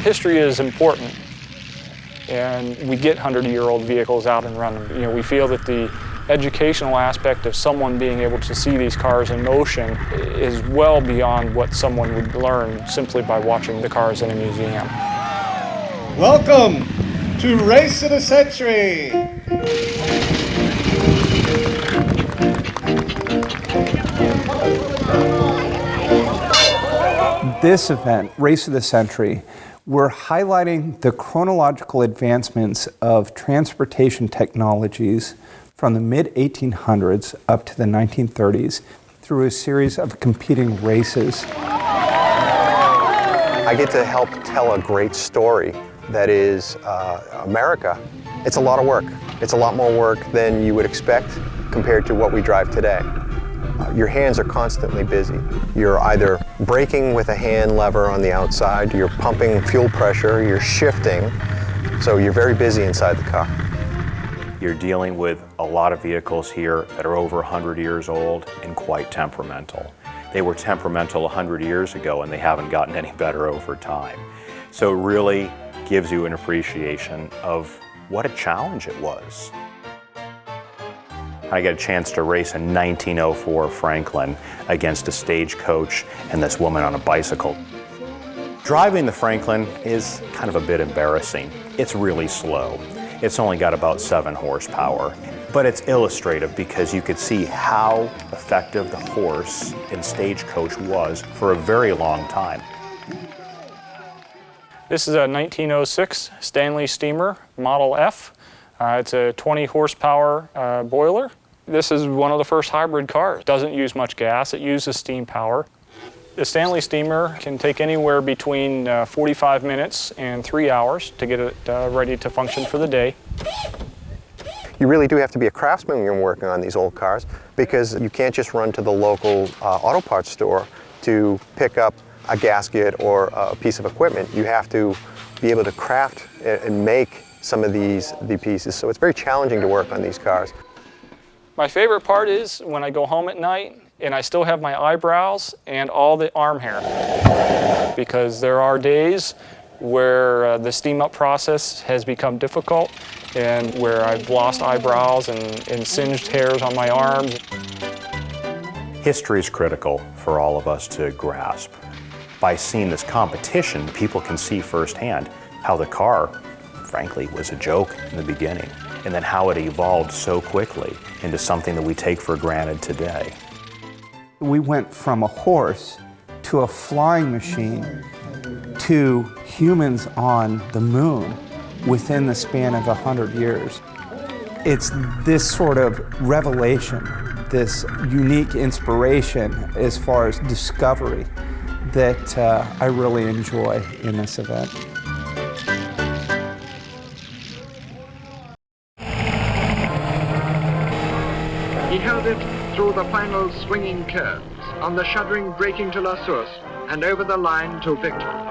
history is important, and we get 100-year-old vehicles out and running. You know, we feel that the educational aspect of someone being able to see these cars in motion is well beyond what someone would learn simply by watching the cars in a museum. Welcome to Race of the Century! This event, Race of the Century, we're highlighting the chronological advancements of transportation technologies from the mid-1800s up to the 1930s through a series of competing races. I get to help tell a great story that is America. It's a lot of work. It's a lot more work than you would expect compared to what we drive today. Your hands are constantly busy. You're either braking with a hand lever on the outside, you're pumping fuel pressure, you're shifting, so you're very busy inside the car. You're dealing with a lot of vehicles here that are over 100 years old and quite temperamental. They were temperamental 100 years ago and they haven't gotten any better over time. So it really gives you an appreciation of what a challenge it was. I got a chance to race a 1904 Franklin against a stagecoach and this woman on a bicycle. Driving the Franklin is kind of a bit embarrassing. It's really slow. It's only got about 7 horsepower, but it's illustrative because you could see how effective the horse in stagecoach was for a very long time. This is a 1906 Stanley Steamer Model F. It's a 20 horsepower boiler. This is one of the first hybrid cars. It doesn't use much gas, it uses steam power. The Stanley Steamer can take anywhere between 45 minutes and 3 hours to get it ready to function for the day. You really do have to be a craftsman when you're working on these old cars because you can't just run to the local auto parts store to pick up a gasket or a piece of equipment. You have to be able to craft and make some of the pieces, so it's very challenging to work on these cars. My favorite part is when I go home at night and I still have my eyebrows and all the arm hair, because there are days where the steam up process has become difficult and where I've lost eyebrows and singed hairs on my arms. History is critical for all of us to grasp. By seeing this competition, people can see firsthand how the car, frankly, was a joke in the beginning, and then how it evolved so quickly into something that we take for granted today. We went from a horse to a flying machine to humans on the moon within the span of 100 years. It's this sort of revelation, this unique inspiration as far as discovery that I really enjoy in this event. He held it through the final swinging curves, on the shuddering braking to La Source, and over the line to victory.